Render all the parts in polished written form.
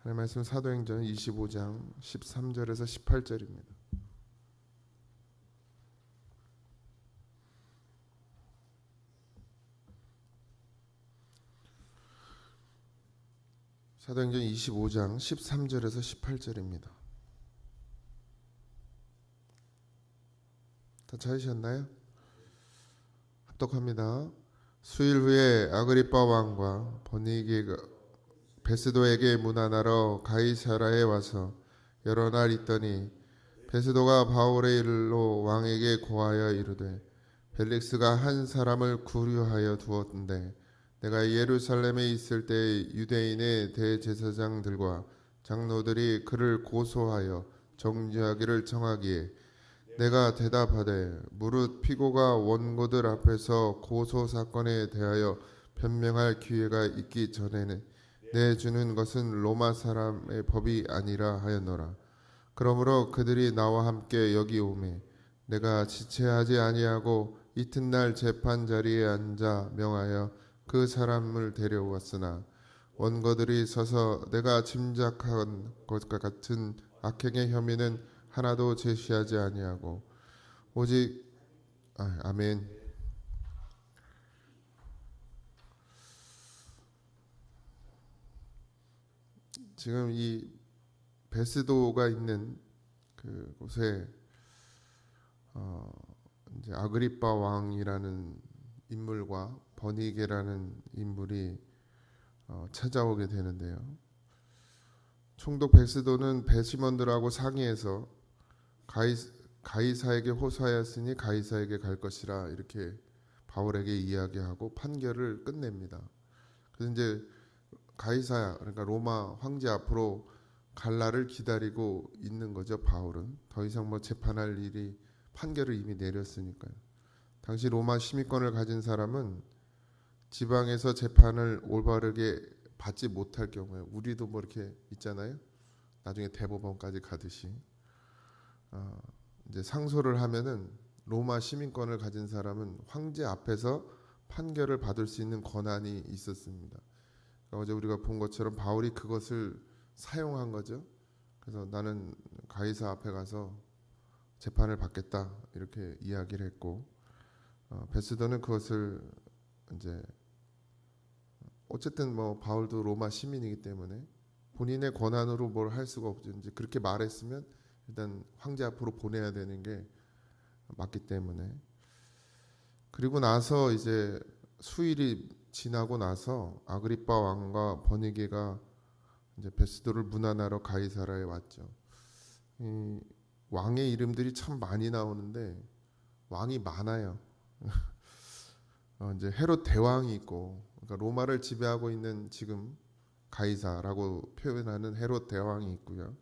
하나님 말씀 사도행전 25장 13절에서 18절입니다. 사도행전 25장 13절에서 18절입니다. 다 찾으셨나요? 합독합니다. 수일 후에 아그리빠 왕과 버니게가 베스도에게 문안하러 가이사라에 와서 여러 날 있더니 베스도가 바울의 일로 왕에게 고하여 이르되 벨릭스가 한 사람을 구류하여 두었는데 내가 예루살렘에 있을 때 유대인의 대제사장들과 장로들이 그를 고소하여 정죄하기를 청하기에 내가 대답하되 무릇 피고가 원고들 앞에서 고소 사건에 대하여 변명할 기회가 있기 전에는 내주는 것은 로마 사람의 법이 아니라 하였노라. 그러므로 그들이 나와 함께 여기 오매 내가 지체하지 아니하고 이튿날 재판 자리에 앉아 명하여 그 사람을 데려왔으나 원고들이 서서 내가 짐작한 것과 같은 악행의 혐의는 하나도 제시하지 아니하고 오직 아멘. 지금 이 베스도가 있는 그곳에 이제 아그리빠 왕이라는 인물과 버니게라는 인물이 찾아오게 되는데요. 총독 베스도는 배심원들하고 상의해서 가이사에게 호소하였으니 가이사에게 갈 것이라 이렇게 바울에게 이야기하고 판결을 끝냅니다. 그래서 이제 가이사 그러니까 로마 황제 앞으로 갈 날을 기다리고 있는 거죠. 바울은 더 이상 뭐 재판할 일이 판결을 이미 내렸으니까요. 당시 로마 시민권을 가진 사람은 지방에서 재판을 올바르게 받지 못할 경우에 우리도 뭐 이렇게 있잖아요. 나중에 대법원까지 가듯이 이제 상소를 하면은 로마 시민권을 가진 사람은 황제 앞에서 판결을 받을 수 있는 권한이 있었습니다. 그러니까 어제 우리가 본 것처럼 바울이 그것을 사용한 거죠. 그래서 나는 가이사 앞에 가서 재판을 받겠다 이렇게 이야기를 했고 베스도는 그것을 이제 어쨌든 뭐 바울도 로마 시민이기 때문에 본인의 권한으로 뭘 할 수가 없죠. 이제 그렇게 말했으면 일단 황제 앞으로 보내야 되는 게 맞기 때문에 그리고 나서 이제 수일이 지나고 나서 아그리빠 왕과 버니게가 이제 베스도를 문안하러 가이사라에 왔죠. 이 왕의 이름들이 참 많이 나오는데 왕이 많아요. 이제 헤롯 대왕이 있고 그러니까 로마를 지배하고 있는 지금 가이사라고 표현하는 헤롯 대왕이 있고요.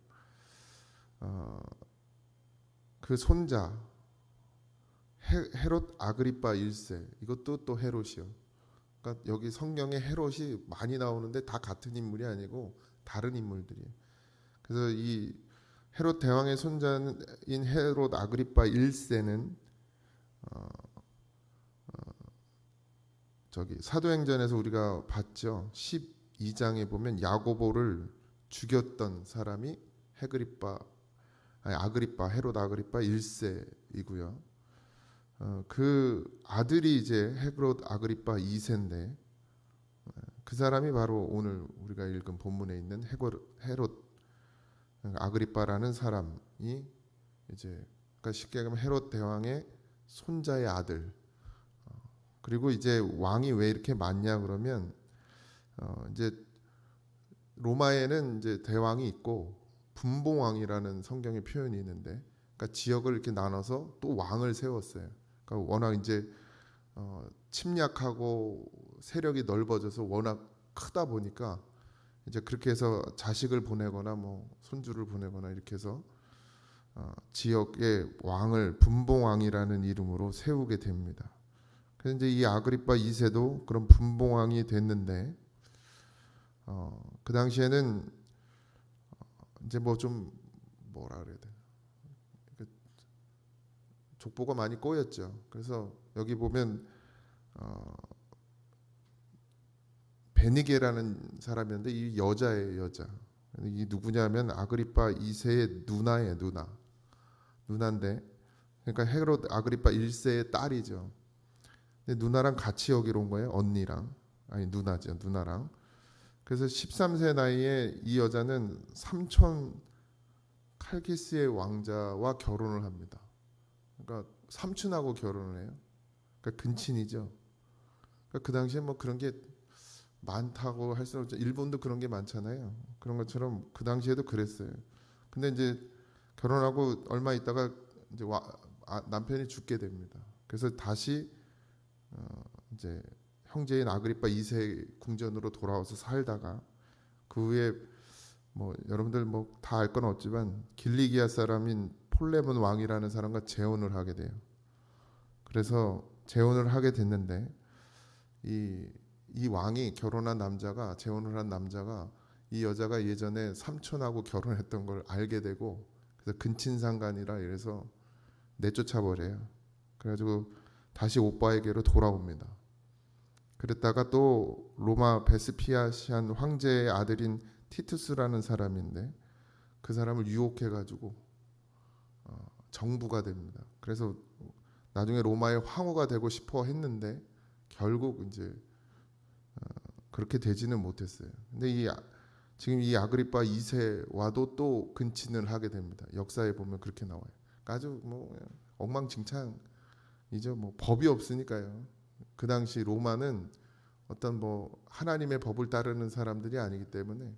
그 손자 헤롯 아그리빠 1세 이것도 또 헤롯이요. 그러니까 여기 성경에 헤롯이 많이 나오는데 다 같은 인물이 아니고 다른 인물들이에요. 그래서 이 헤롯 대왕의 손자인 헤롯 아그리빠 1세는 저기 사도행전에서 우리가 봤죠. 12장에 보면 야고보를 죽였던 사람이 아그리빠 헤롯 아그리빠 1세이고요. 그 아들이 이제 헤롯 아그리빠 2세인데 그 사람이 바로 오늘 우리가 읽은 본문에 있는 헤롯 아그리빠라는 사람이 이제 그러니까 쉽게 얘기하면 헤롯 대왕의 손자의 아들. 그리고 이제 왕이 왜 이렇게 많냐 그러면 이제 로마에는 이제 대왕이 있고 분봉왕이라는 성경의 표현이 있는데 그러니까 지역을 이렇게 나눠서 또 왕을 세웠어요. 그러니까 워낙 이제 침략하고 세력이 넓어져서 워낙 크다 보니까 이제 그렇게 해서 자식을 보내거나 뭐 손주를 보내거나 이렇게 해서 지역의 왕을 분봉왕이라는 이름으로 세우게 됩니다. 그래서 이제 이 아그리빠 2세도 그런 분봉왕이 됐는데 그 당시에는 이제 뭐 좀 뭐라 그래야 돼 족보가 많이 꼬였죠. 그래서 여기 보면 베니게라는 사람이었는데 이 여자예요, 여자. 이 누구냐면 아그리파 2세의 누나예요. 누나인데, 그러니까 헤롯 아그리파 1세의 딸이죠. 근데 누나랑 같이 여기로 온 거예요. 언니랑, 아니 누나죠. 누나랑. 그래서 13세 나이에 이 여자는 삼촌 칼키스의 왕자와 결혼을 합니다. 그러니까 삼촌하고 결혼을 해요. 그러니까 근친이죠. 그러니까 그 당시에 뭐 그런 게 많다고 할 수는 없죠. 일본도 그런 게 많잖아요. 그런 것처럼 그 당시에도 그랬어요. 근데 이제 결혼하고 얼마 있다가 이제 남편이 죽게 됩니다. 그래서 다시 이제 형제인 아그리파 2세 궁전으로 돌아와서 살다가 그 후에 뭐 여러분들 뭐 다 알 건 없지만 길리기아 사람인 폴레몬 왕이라는 사람과 재혼을 하게 돼요. 그래서 재혼을 하게 됐는데 이 왕이 결혼한 남자가 재혼을 한 남자가 이 여자가 예전에 삼촌하고 결혼했던 걸 알게 되고 그래서 근친상간이라 이래서 내쫓아 버려요. 그래가지고 다시 오빠에게로 돌아옵니다. 그랬다가 또 로마 베스피아시안 황제의 아들인 티투스라는 사람인데 그 사람을 유혹해가지고 정부가 됩니다. 그래서 나중에 로마의 황후가 되고 싶어 했는데 결국 이제 그렇게 되지는 못했어요. 근데 지금 이 아그리파 2세와도 또 근친을 하게 됩니다. 역사에 보면 그렇게 나와요. 그러니까 아주 뭐 엉망진창이죠. 뭐 법이 없으니까요. 그 당시 로마는 어떤 뭐 하나님의 법을 따르는 사람들이 아니기 때문에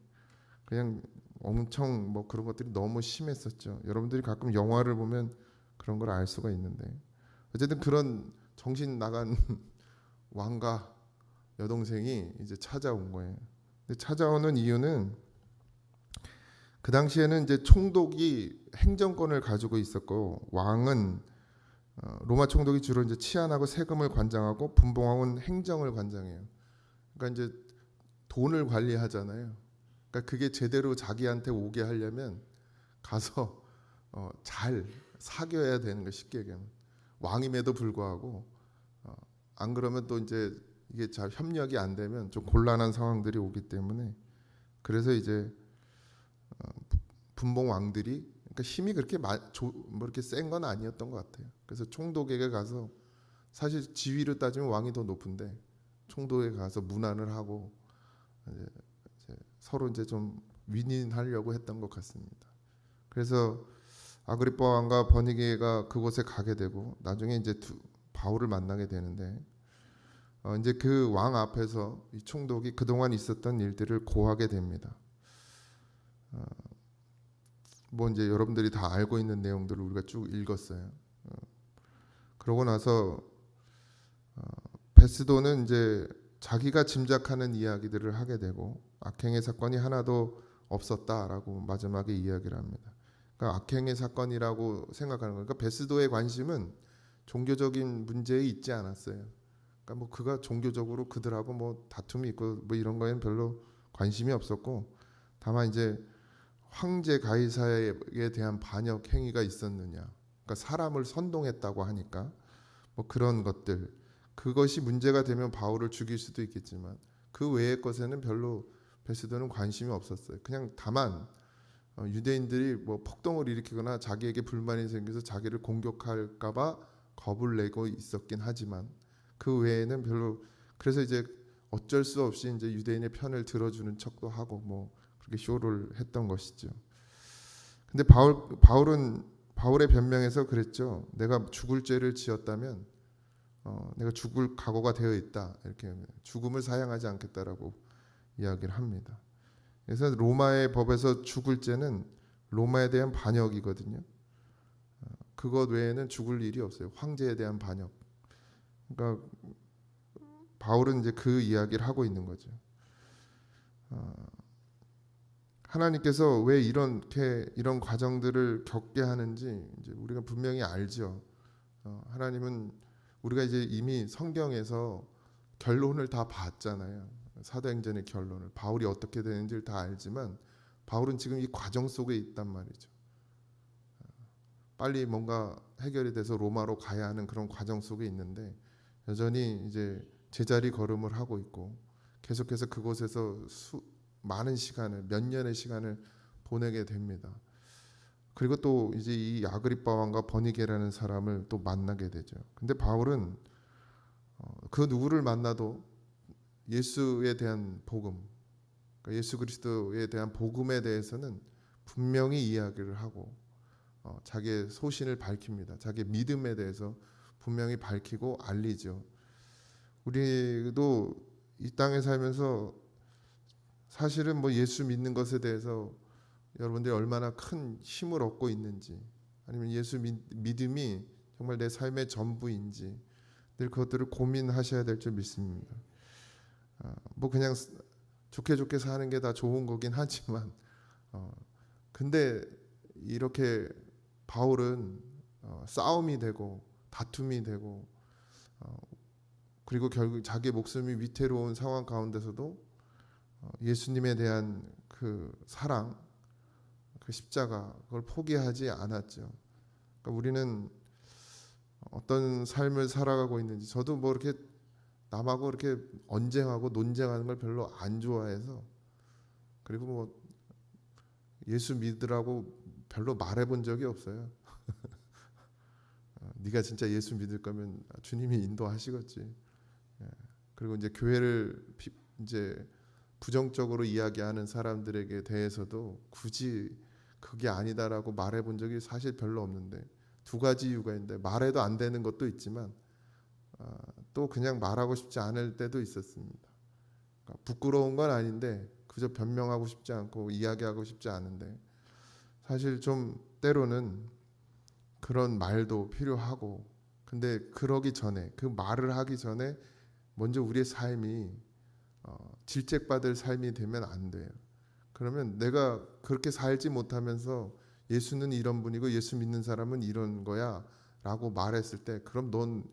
그냥 엄청 뭐 그런 것들이 너무 심했었죠. 여러분들이 가끔 영화를 보면 그런 걸 알 수가 있는데 어쨌든 그런 정신 나간 왕과 여동생이 이제 찾아온 거예요. 근데 찾아오는 이유는 그 당시에는 이제 총독이 행정권을 가지고 있었고 왕은 로마 총독이 주로 이제 치안하고 세금을 관장하고 분봉왕은 행정을 관장해요. 그러니까 이제 돈을 관리하잖아요. 그러니까 그게 제대로 자기한테 오게 하려면 가서 잘 사귀어야 되는 거 쉽게 얘기하면 왕임에도 불구하고 안 그러면 또 이제 이게 잘 협력이 안 되면 좀 곤란한 상황들이 오기 때문에 그래서 이제 분봉 왕들이 그러니까 힘이 그렇게 뭐 이렇게 센 건 아니었던 것 같아요. 그래서 총독에게 가서 사실 지위로 따지면 왕이 더 높은데 총독에 가서 문안을 하고 이제 서로 이제 좀 윈윈하려고 했던 것 같습니다. 그래서 아그리파 왕과 버니게가 그곳에 가게 되고 나중에 이제 바울을 만나게 되는데 이제 그 왕 앞에서 이 총독이 그동안 있었던 일들을 고하게 됩니다. 뭐 이제 여러분들이 다 알고 있는 내용들을 우리가 쭉 읽었어요. 그러고 나서 베스도는 이제 자기가 짐작하는 이야기들을 하게 되고 악행의 사건이 하나도 없었다라고 마지막에 이야기를 합니다. 그러니까 악행의 사건이라고 생각하는 거니까 베스도의 관심은 종교적인 문제에 있지 않았어요. 그러니까 뭐 그가 종교적으로 그들하고 뭐 다툼이 있고 뭐 이런 거에는 별로 관심이 없었고 다만 이제 황제 가이사에 대한 반역 행위가 있었느냐, 그러니까 사람을 선동했다고 하니까 뭐 그런 것들 그것이 문제가 되면 바울을 죽일 수도 있겠지만 그 외의 것에는 별로 베스도는 관심이 없었어요. 그냥 다만 유대인들이 뭐 폭동을 일으키거나 자기에게 불만이 생겨서 자기를 공격할까봐 겁을 내고 있었긴 하지만 그 외에는 별로 그래서 이제 어쩔 수 없이 이제 유대인의 편을 들어주는 척도 하고 뭐 그렇게 쇼를 했던 것이죠. 근데 바울의 변명에서 그랬죠. 내가 죽을 죄를 지었다면 내가 죽을 각오가 되어 있다. 이렇게 죽음을 사양하지 않겠다라고 이야기를 합니다. 그래서 로마의 법에서 죽을 죄는 로마에 대한 반역이거든요. 그것 외에는 죽을 일이 없어요. 황제에 대한 반역. 그러니까 바울은 이제 그 이야기를 하고 있는 거죠. 하나님께서 왜 이런 과정들을 겪게 하는지 이제 우리가 분명히 알죠. 하나님은 우리가 이제 이미 성경에서 결론을 다 봤잖아요. 사도행전의 결론을 바울이 어떻게 되는지를 다 알지만 바울은 지금 이 과정 속에 있단 말이죠. 빨리 뭔가 해결이 돼서 로마로 가야 하는 그런 과정 속에 있는데 여전히 이제 제자리 걸음을 하고 있고 계속해서 그곳에서 많은 시간을 몇 년의 시간을 보내게 됩니다. 그리고 또 이제 이 아그리빠 왕과 버니게라는 사람을 또 만나게 되죠. 근데 바울은 그 누구를 만나도 예수에 대한 복음, 그러니까 예수 그리스도에 대한 복음에 대해서는 분명히 이야기를 하고 자기의 소신을 밝힙니다. 자기의 믿음에 대해서 분명히 밝히고 알리죠. 우리도 이 땅에 살면서 사실은 뭐 예수 믿는 것에 대해서 여러분들이 얼마나 큰 힘을 얻고 있는지, 아니면 예수 믿음이 정말 내 삶의 전부인지 늘 그것들을 고민하셔야 될 줄 믿습니다. 뭐 그냥 좋게 좋게 사는 게 다 좋은 거긴 하지만 근데 이렇게 바울은 싸움이 되고 다툼이 되고 그리고 결국 자기 목숨이 위태로운 상황 가운데서도 예수님에 대한 그 사랑, 그 십자가, 그걸 포기하지 않았죠. 그러니까 우리는 어떤 삶을 살아가고 있는지, 저도 뭐 이렇게 남하고 이렇게 언쟁하고 논쟁하는 걸 별로 안 좋아해서, 그리고 뭐 예수 믿으라고 별로 말해본 적이 없어요. 네가 진짜 예수 믿을 거면 주님이 인도하시겠지. 그리고 이제 교회를 이제 부정적으로 이야기하는 사람들에게 대해서도 굳이 그게 아니다라고 말해본 적이 사실 별로 없는데, 두 가지 이유가 있는데, 말해도 안 되는 것도 있지만 또 그냥 말하고 싶지 않을 때도 있었습니다. 그러니까 부끄러운 건 아닌데 그저 변명하고 싶지 않고 이야기하고 싶지 않은데, 사실 좀 때로는 그런 말도 필요하고, 근데 그러기 전에, 그 말을 하기 전에 먼저 우리의 삶이 질책받을 삶이 되면 안 돼요. 그러면 내가 그렇게 살지 못하면서 예수는 이런 분이고 예수 믿는 사람은 이런 거야 라고 말했을 때, 그럼 넌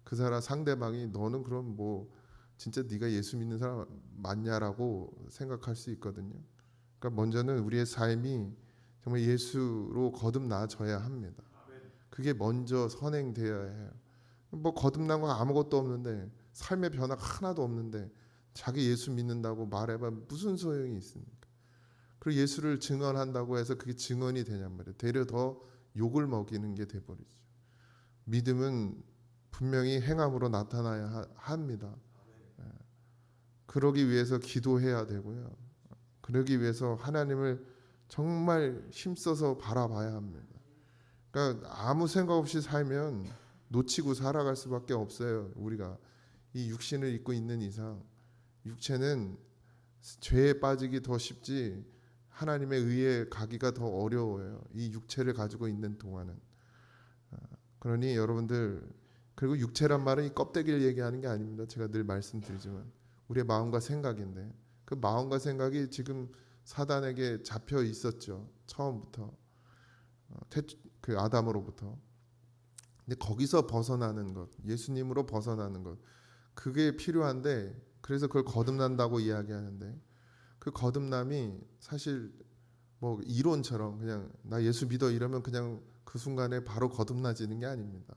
그 사람 상대방이 너는 그럼 뭐 진짜 네가 예수 믿는 사람 맞냐라고 생각할 수 있거든요. 그러니까 먼저는 우리의 삶이 정말 예수로 거듭나져야 합니다. 그게 먼저 선행되어야 해요. 뭐 거듭난 거 아무것도 없는데, 삶의 변화가 하나도 없는데 자기 예수 믿는다고 말해봐 무슨 소용이 있습니까? 그리고 예수를 증언한다고 해서 그게 증언이 되냔 말이에요. 되려 더 욕을 먹이는 게 돼버리죠. 믿음은 분명히 행함으로 나타나야 합니다. 그러기 위해서 기도해야 되고요. 그러기 위해서 하나님을 정말 힘써서 바라봐야 합니다. 그러니까 아무 생각 없이 살면 놓치고 살아갈 수밖에 없어요. 우리가 이 육신을 입고 있는 이상, 육체는 죄에 빠지기 더 쉽지 하나님의 의에 가기가 더 어려워요. 이 육체를 가지고 있는 동안은. 그러니 여러분들, 그리고 육체란 말은 이 껍데기를 얘기하는 게 아닙니다. 제가 늘 말씀드리지만 우리의 마음과 생각인데, 그 마음과 생각이 지금 사단에게 잡혀 있었죠. 처음부터 그 아담으로부터. 근데 거기서 벗어나는 것, 예수님으로 벗어나는 것, 그게 필요한데, 그래서 그걸 거듭난다고 이야기하는데, 그 거듭남이 사실 뭐 이론처럼 그냥 나 예수 믿어 이러면 그냥 그 순간에 바로 거듭나지는 게 아닙니다.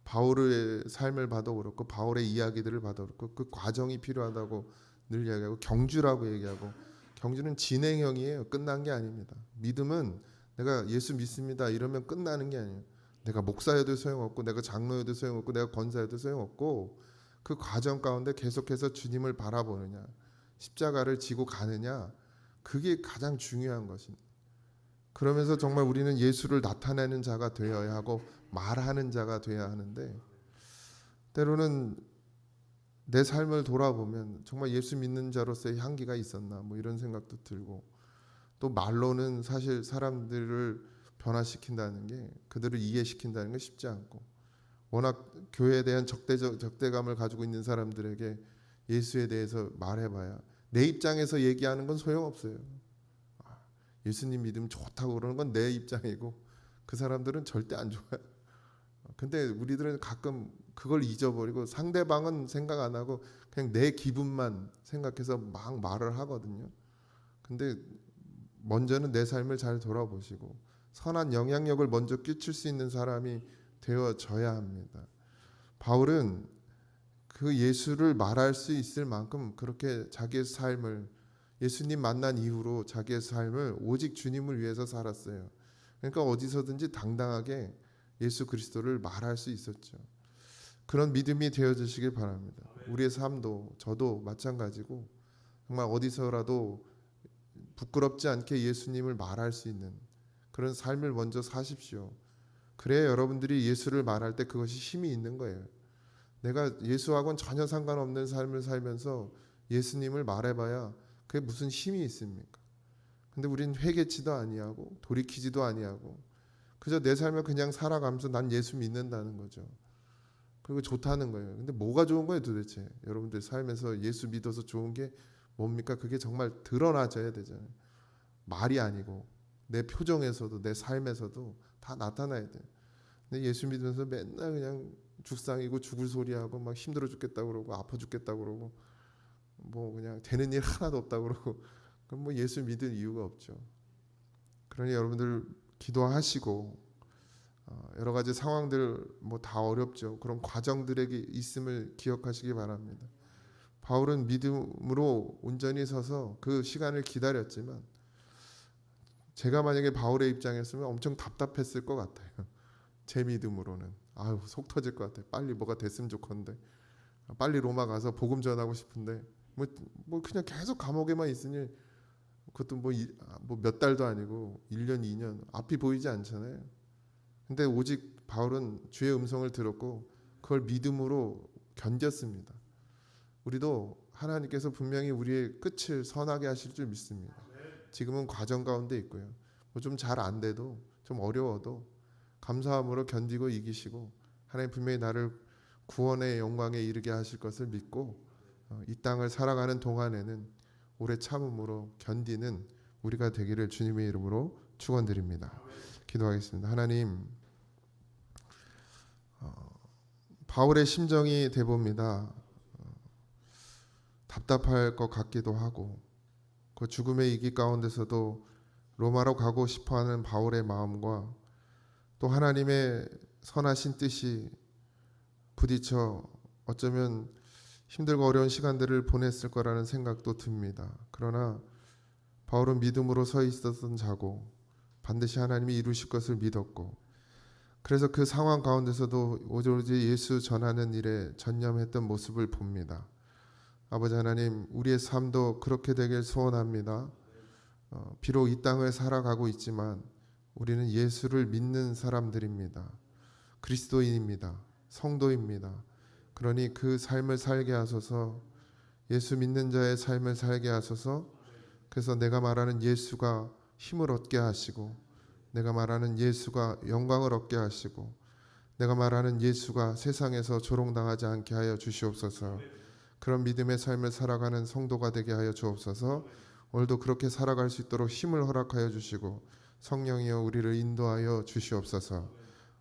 바울의 삶을 봐도 그렇고 바울의 이야기들을 봐도 그렇고 그 과정이 필요하다고 늘 이야기하고, 경주라고 얘기하고, 경주는 진행형이에요. 끝난 게 아닙니다. 믿음은 내가 예수 믿습니다 이러면 끝나는 게 아니에요. 내가 목사여도 소용없고, 내가 장로여도 소용없고, 내가 권사여도 소용없고, 그 과정 가운데 계속해서 주님을 바라보느냐, 십자가를 지고 가느냐, 그게 가장 중요한 것입니다. 그러면서 정말 우리는 예수를 나타내는 자가 되어야 하고 말하는 자가 되어야 하는데, 때로는 내 삶을 돌아보면 정말 예수 믿는 자로서의 향기가 있었나 뭐 이런 생각도 들고, 또 말로는 사실 사람들을 변화시킨다는 게, 그들을 이해시킨다는 게 쉽지 않고, 워낙 교회에 대한 적대감을 가지고 있는 사람들에게 예수에 대해서 말해봐야 내 입장에서 얘기하는 건 소용없어요. 예수님 믿음 좋다고 그러는 건 내 입장이고 그 사람들은 절대 안 좋아요. 근데 우리들은 가끔 그걸 잊어버리고 상대방은 생각 안 하고 그냥 내 기분만 생각해서 막 말을 하거든요. 근데 먼저는 내 삶을 잘 돌아보시고 선한 영향력을 먼저 끼칠 수 있는 사람이 되어져야 합니다. 바울은 그 예수를 말할 수 있을 만큼 그렇게 자기의 삶을 예수님 만난 이후로 자기의 삶을 오직 주님을 위해서 살았어요. 그러니까 어디서든지 당당하게 예수 그리스도를 말할 수 있었죠. 그런 믿음이 되어주시길 바랍니다. 우리의 삶도 저도 마찬가지고 정말 어디서라도 부끄럽지 않게 예수님을 말할 수 있는 그런 삶을 먼저 사십시오. 그래야 여러분들이 예수를 말할 때 그것이 힘이 있는 거예요. 내가 예수하고는 전혀 상관없는 삶을 살면서 예수님을 말해봐야 그게 무슨 힘이 있습니까? 근데 우린 회개치도 아니하고 돌이키지도 아니하고 그저 내 삶을 그냥 살아가면서 난 예수 믿는다는 거죠. 그리고 좋다는 거예요. 근데 뭐가 좋은 거예요 도대체? 여러분들 삶에서 예수 믿어서 좋은 게 뭡니까? 그게 정말 드러나져야 되잖아요. 말이 아니고 내 표정에서도 내 삶에서도 다 나타나야 돼요. 근데 예수 믿으면서 맨날 그냥 죽상이고 죽을 소리하고 막 힘들어 죽겠다 그러고 아파 죽겠다 그러고 뭐 그냥 되는 일 하나도 없다 그러고 그럼 뭐 예수 믿을 이유가 없죠. 그러니 여러분들 기도하시고 여러 가지 상황들 뭐 다 어렵죠. 그런 과정들에게 있음을 기억하시기 바랍니다. 바울은 믿음으로 온전히 서서 그 시간을 기다렸지만 제가 만약에 바울의 입장이었으면 엄청 답답했을 것 같아요. 제 믿음으로는 아유 속 터질 것 같아요. 빨리 뭐가 됐으면 좋건데 빨리 로마 가서 복음 전하고 싶은데 뭐 그냥 계속 감옥에만 있으니 그것도 뭐 몇 달도 아니고 1년 2년 앞이 보이지 않잖아요. 근데 오직 바울은 주의 음성을 들었고 그걸 믿음으로 견뎠습니다. 우리도 하나님께서 분명히 우리의 끝을 선하게 하실 줄 믿습니다. 지금은 과정 가운데 있고요. 뭐 좀 잘 안 돼도 좀 어려워도 감사함으로 견디고 이기시고 하나님 분명히 나를 구원의 영광에 이르게 하실 것을 믿고 이 땅을 살아가는 동안에는 오래 참음으로 견디는 우리가 되기를 주님의 이름으로 축원드립니다. 기도하겠습니다. 하나님 바울의 심정이 돼봅니다. 답답할 것 같기도 하고 그 죽음의 위기 가운데서도 로마로 가고 싶어하는 바울의 마음과 또 하나님의 선하신 뜻이 부딪혀 어쩌면 힘들고 어려운 시간들을 보냈을 거라는 생각도 듭니다. 그러나 바울은 믿음으로 서 있었던 자고 반드시 하나님이 이루실 것을 믿었고 그래서 그 상황 가운데서도 오로지 예수 전하는 일에 전념했던 모습을 봅니다. 아버지 하나님 우리의 삶도 그렇게 되길 소원합니다. 비록 이 땅을 살아가고 있지만 우리는 예수를 믿는 사람들입니다. 그리스도인입니다. 성도입니다. 그러니 그 삶을 살게 하소서. 예수 믿는 자의 삶을 살게 하소서. 그래서 내가 말하는 예수가 힘을 얻게 하시고 내가 말하는 예수가 영광을 얻게 하시고 내가 말하는 예수가 세상에서 조롱당하지 않게 하여 주시옵소서. 그런 믿음의 삶을 살아가는 성도가 되게 하여 주옵소서. 오늘도 그렇게 살아갈 수 있도록 힘을 허락하여 주시고 성령이여 우리를 인도하여 주시옵소서.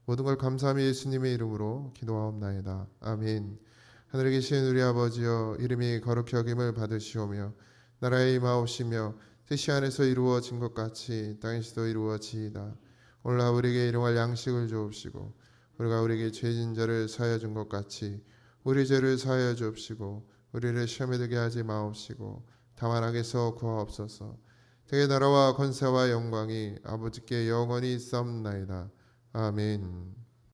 모든 걸 감사하며 예수님의 이름으로 기도하옵나이다. 아멘. 하늘에 계신 우리 아버지여 이름이 거룩히 여김을 받으시오며 나라의 임하옵시며 뜻이 안에서 이루어진 것 같이 땅에서도 이루어지이다. 오늘 우리에게 일용할 양식을 주옵시고 우리가 우리에게 죄진 자를 사하여 준 것 같이 우리 죄를 사하여 주옵시고 우리를 시험에 들게 하지 마옵시고 다만 악에서 구하옵소서. 되게 나라와 권세와 영광이 아버지께 영원히 있사옵나이다. 아멘.